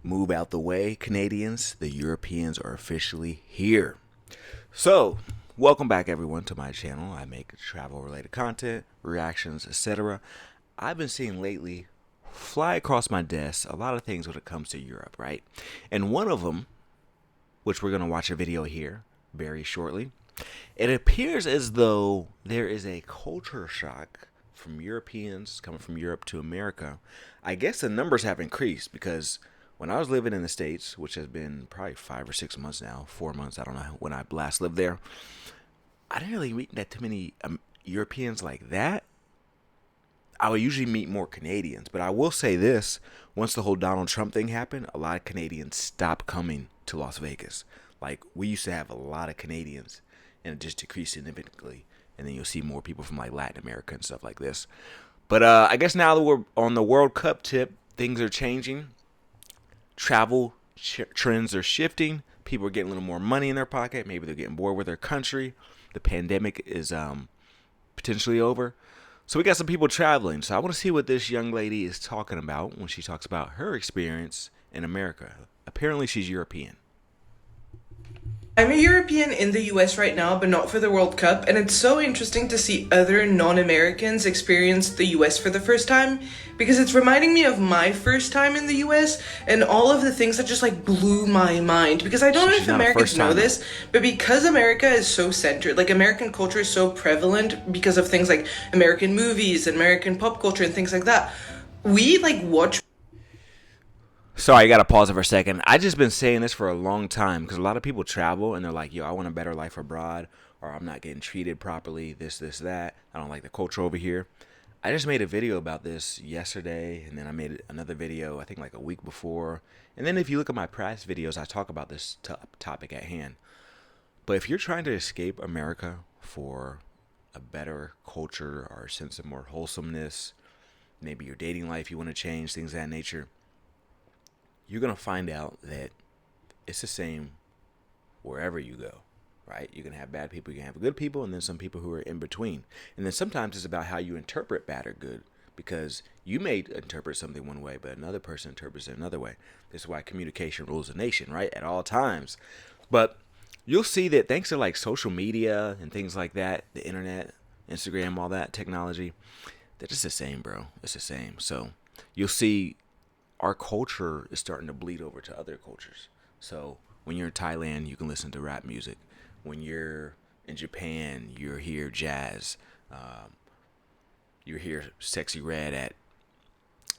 Move out the way, Canadians. The Europeans are officially here. So, welcome back everyone to my channel. I make travel related content, reactions, etc. I've been seeing lately fly across my desk a lot of things when it comes to Europe, right? And one of them, which we're going to watch a video here very shortly, it appears as though there is a culture shock from Europeans coming from Europe to America. I guess the numbers have increased because when I was living in the States, which has been probably 5 or 6 months now, 4 months, I don't know when I last lived there, I didn't really meet that too many Europeans like that. I would usually meet more Canadians, but I will say this, once the whole Donald Trump thing happened, a lot of Canadians stopped coming to Las Vegas. Like, we used to have a lot of Canadians, and it just decreased significantly, and then you'll see more people from like Latin America and stuff like this. But I guess now that we're on the World Cup tip, things are changing. Travel trends are shifting. People are getting a little more money in their pocket. Maybe they're getting bored with their country. The pandemic is potentially over. So we got some people traveling. So I want to see what this young lady is talking about when she talks about her experience in America. Apparently she's European. I'm a European in the US right now, but not for the World Cup, and it's so interesting to see other non-Americans experience the US for the first time, because it's reminding me of my first time in the US and all of the things that just like blew my mind. Because I don't know if Americans know this, but because America is so centered, like American culture is so prevalent because of things like American movies and American pop culture and things like that, we like watch. Sorry, I got to pause it for a second. I just been saying this for a long time because a lot of people travel and they're like, yo, I want a better life abroad, or I'm not getting treated properly, this, that. I don't like the culture over here. I just made a video about this yesterday, and then I made another video, I think like a week before. And then if you look at my past videos, I talk about this topic at hand. But if you're trying to escape America for a better culture or a sense of more wholesomeness, maybe your dating life, you want to change, things of that nature, you're going to find out that it's the same wherever you go, right? You're going to have bad people, you're going to have good people, and then some people who are in between. And then sometimes it's about how you interpret bad or good, because you may interpret something one way, but another person interprets it another way. This is why communication rules the nation, right? At all times. But you'll see that thanks to like social media and things like that, the internet, Instagram, all that technology, they're just the same, bro. It's the same. So you'll see our culture is starting to bleed over to other cultures. So when you're in Thailand, you can listen to rap music. When you're in Japan, you're hear jazz. You hear Sexy Red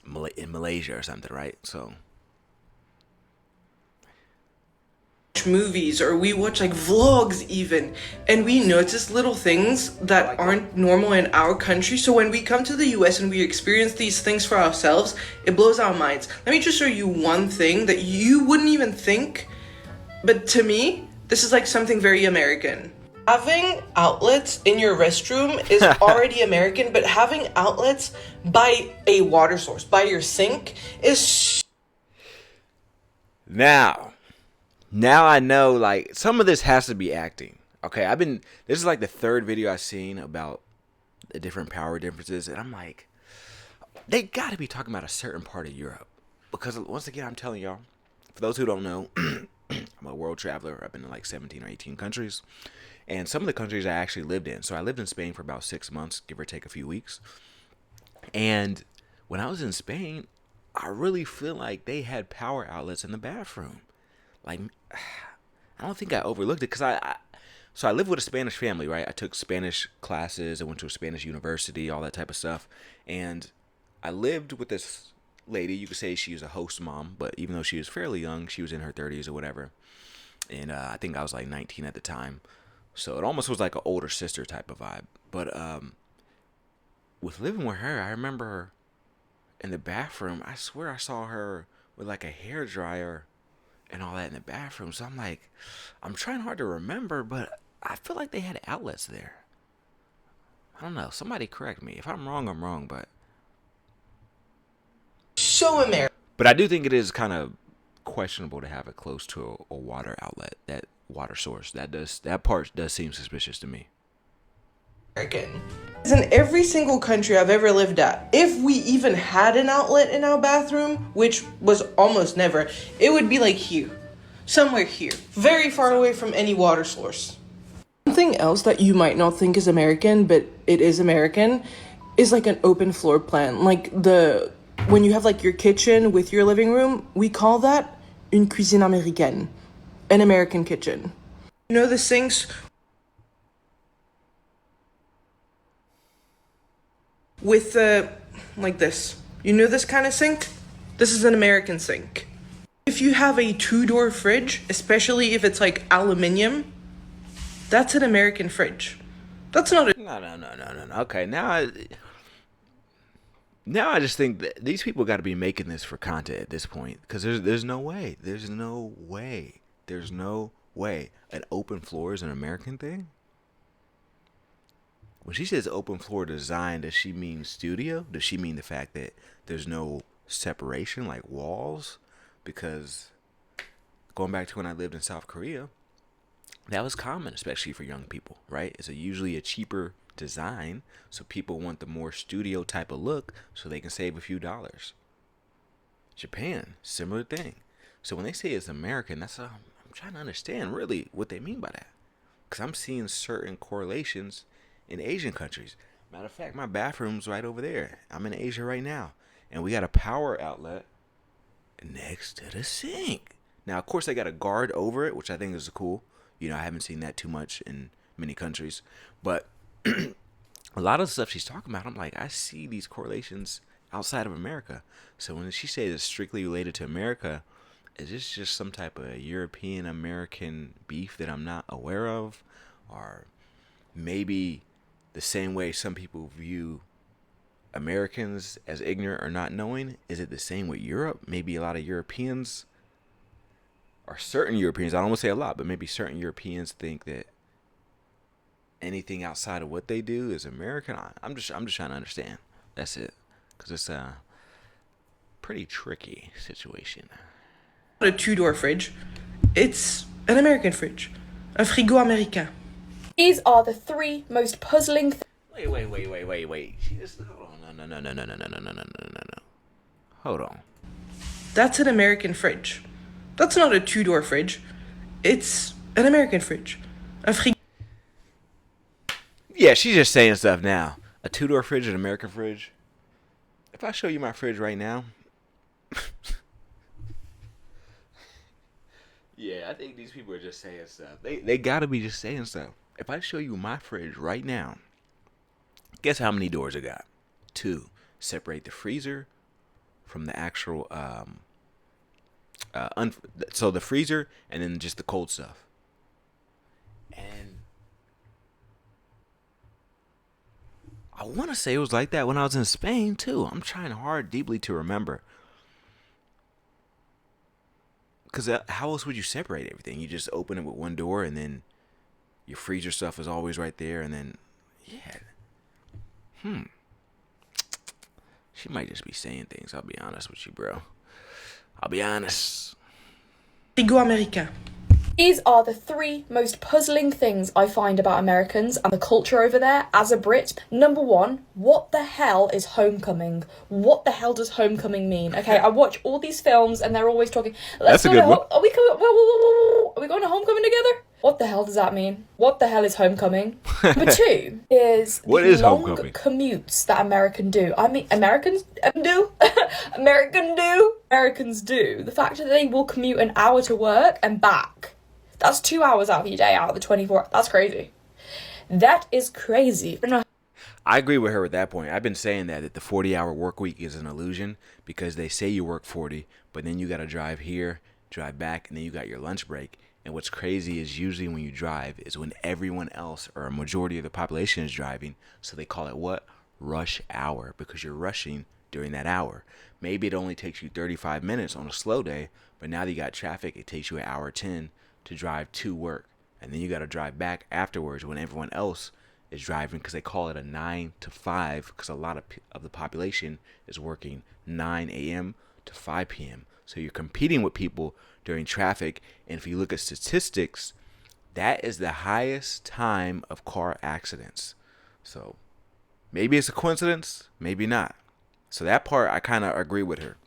in Malaysia or something, right? So Movies, or we watch like vlogs even, and we notice little things that aren't normal in our country. So when we come to the US and we experience these things for ourselves, it blows our minds. Let me just show you one thing that you wouldn't even think, but to me this is like something very American. Having outlets in your restroom is already American, but having outlets by a water source, by your sink, is Now I know, like, some of this has to be acting. Okay, this is like the third video I've seen about the different power differences, and I'm like, they got to be talking about a certain part of Europe. Because once again, I'm telling y'all, for those who don't know, I'm a world traveler. I've been in like 17 or 18 countries, and some of the countries I actually lived in. So I lived in Spain for about 6 months, give or take a few weeks. And when I was in Spain, I really feel like they had power outlets in the bathroom. Like, I don't think I overlooked it because I lived with a Spanish family, right? I took Spanish classes. I went to a Spanish university, all that type of stuff. And I lived with this lady. You could say she was a host mom, but even though she was fairly young, she was in her 30s or whatever. And I think I was like 19 at the time. So it almost was like an older sister type of vibe. But with living with her, I remember her in the bathroom. I swear I saw her with like a hair dryer and all that in the bathroom. So I'm like, I'm trying hard to remember, but I feel like they had outlets there. I don't know. Somebody correct me. If I'm wrong, I'm wrong, but so American. But I do think it is kind of questionable to have it close to a water outlet, that water source. That part does seem suspicious to me. American. In every single country I've ever lived at, if we even had an outlet in our bathroom, which was almost never, it would be like here. Somewhere here. Very far away from any water source. Something else that you might not think is American, but it is American, is like an open floor plan. Like when you have like your kitchen with your living room, we call that une cuisine américaine. An American kitchen. You know the sinks with like this. You know this kind of sink? This is an American sink. If you have a two-door fridge, especially if it's like aluminium, that's an American fridge. That's not a... No. Okay, now I just think that these people got to be making this for content at this point, because there's no way. There's no way. There's no way an open floor is an American thing. When she says open floor design, does she mean studio? Does she mean the fact that there's no separation, like walls? Because going back to when I lived in South Korea, that was common, especially for young people, right? It's usually a cheaper design, so people want the more studio type of look so they can save a few dollars. Japan, similar thing. So when they say it's American, I'm trying to understand really what they mean by that. Because I'm seeing certain correlations in Asian countries. Matter of fact, my bathroom's right over there. I'm in Asia right now, and we got a power outlet next to the sink. Now, of course, they got a guard over it, which I think is cool. You know, I haven't seen that too much in many countries. But a lot of the stuff she's talking about, I'm like, I see these correlations outside of America. So when she says it's strictly related to America, is this just some type of European-American beef that I'm not aware of? Or maybe the same way some people view Americans as ignorant or not knowing, is it the same with Europe? Maybe a lot of Europeans, or certain Europeans, I don't want to say a lot, but maybe certain Europeans think that anything outside of what they do is American. I'm just trying to understand. That's it, because it's a pretty tricky situation. A two-door fridge. It's an American fridge. Un frigo américain. These are the three most puzzling Wait. She just, hold on. No. Hold on. That's an American fridge. That's not a two-door fridge. It's an American fridge. Un frigo. Yeah, she's just saying stuff now. A two-door fridge, an American fridge. If I show you my fridge right now, yeah, I think these people are just saying stuff. They gotta be just saying stuff. If I show you my fridge right now, guess how many doors it got? 2. Separate the freezer from the actual so the freezer and then just the cold stuff. And I want to say it was like that when I was in Spain too. I'm trying hard deeply to remember. Because how else would you separate everything? You just open it with one door, and then your freezer stuff is always right there, and then, yeah. She might just be saying things, I'll be honest with you, bro. I'll be honest. Frigo américain. These are the three most puzzling things I find about Americans and the culture over there as a Brit. Number one, what the hell is homecoming? What the hell does homecoming mean? Okay, I watch all these films and they're always talking. That's a good one. Are we coming? Whoa. Are we going to homecoming together? What the hell does that mean? What the hell is homecoming? Number two is what the is long homecoming? commutes that Americans do. Americans do. The fact that they will commute an hour to work and back. That's 2 hours out of your day, out of the 24. That's crazy. That is crazy. I agree with her at that point. I've been saying that the 40-hour work week is an illusion, because they say you work 40, but then you got to drive here, drive back, and then you got your lunch break. And what's crazy is usually when you drive is when everyone else or a majority of the population is driving. So they call it what? Rush hour, because you're rushing during that hour. Maybe it only takes you 35 minutes on a slow day, but now that you got traffic, it takes you an hour 10 to drive to work. And then you got to drive back afterwards when everyone else is driving, because they call it a 9 to 5, because a lot of the population is working 9 a.m. to 5 p.m. So you're competing with people during traffic. And if you look at statistics, that is the highest time of car accidents. So maybe it's a coincidence, maybe not. So that part I kind of agree with her.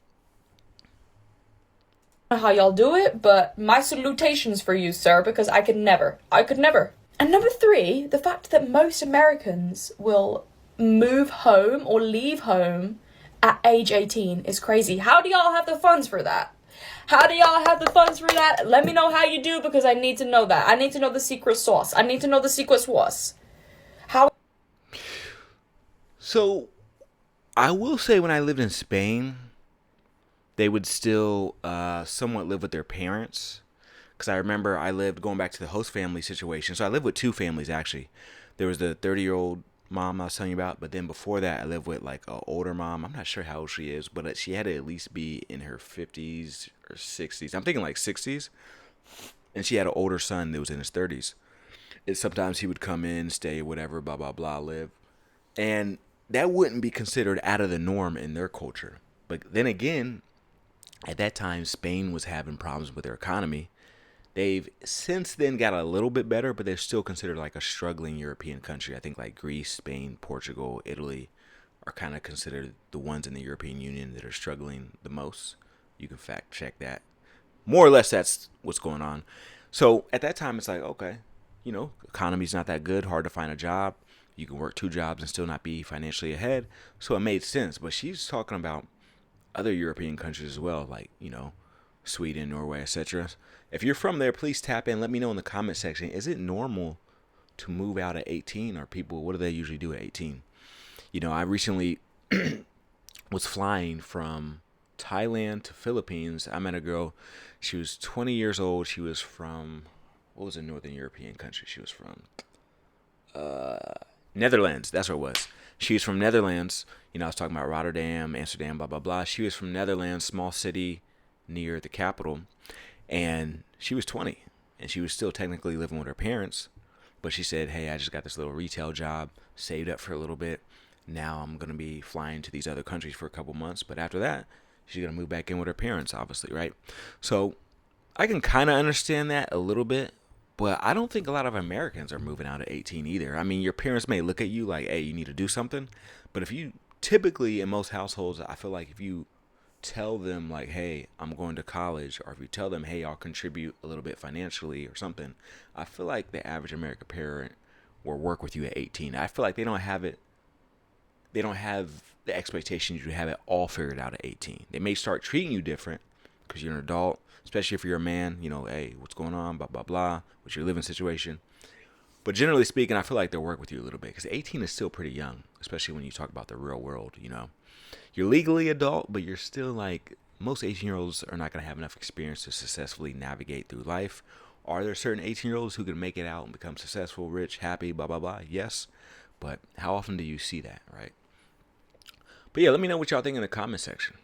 How y'all do it, but my salutations for you, sir, because I could never. I could never. And number three, the fact that most Americans will move home or leave home at age 18 is crazy. How do y'all have the funds for that? How do y'all have the funds for that? Let me know how you do, because I need to know that. I need to know the secret sauce. I need to know the secret sauce. How? So I will say when I lived in Spain, they would still somewhat live with their parents. Because I remember I lived, going back to the host family situation. So I lived with two families, actually. There was the 30-year-old mom I was telling you about. But then before that, I lived with like an older mom. I'm not sure how old she is, but she had to at least be in her 50s or 60s. I'm thinking like 60s. And she had an older son that was in his 30s. And sometimes he would come in, stay, whatever, blah, blah, blah, live. And that wouldn't be considered out of the norm in their culture. But then again, at that time, Spain was having problems with their economy. They've since then got a little bit better, but they're still considered like a struggling European country. I think like Greece, Spain, Portugal, Italy are kind of considered the ones in the European Union that are struggling the most. You can fact check that. More or less, that's what's going on. So at that time, it's like, okay, economy's not that good, hard to find a job. You can work two jobs and still not be financially ahead. So it made sense. But she's talking about other European countries as well, like, Sweden, Norway, etc. If you're from there, please tap in. Let me know in the comment section. Is it normal to move out at 18? Or people, what do they usually do at 18? I recently was flying from Thailand to Philippines. I met a girl. She was 20 years old. She was from, what was a Northern European country she was from? Netherlands. That's where it was. She was from Netherlands. I was talking about Rotterdam, Amsterdam, blah, blah, blah. She was from Netherlands, small city near the capital. And she was 20. And she was still technically living with her parents. But she said, hey, I just got this little retail job, saved up for a little bit. Now I'm going to be flying to these other countries for a couple months. But after that, she's going to move back in with her parents, obviously, right? So I can kind of understand that a little bit. But I don't think a lot of Americans are moving out at 18 either. I mean, your parents may look at you like, hey, you need to do something. But if you typically, in most households, I feel like if you tell them like, hey, I'm going to college, or if you tell them, hey, I'll contribute a little bit financially or something, I feel like the average American parent will work with you at 18. I feel like they don't have the expectations you have it all figured out at 18. They may start treating you different because you're an adult, especially if you're a man, hey, what's going on, blah, blah, blah, what's your living situation. But generally speaking, I feel like they'll work with you a little bit because 18 is still pretty young, especially when you talk about the real world, You're legally adult, but you're still like, most 18-year-olds are not going to have enough experience to successfully navigate through life. Are there certain 18-year-olds who can make it out and become successful, rich, happy, blah, blah, blah? Yes. But how often do you see that, right? But yeah, let me know what y'all think in the comment section.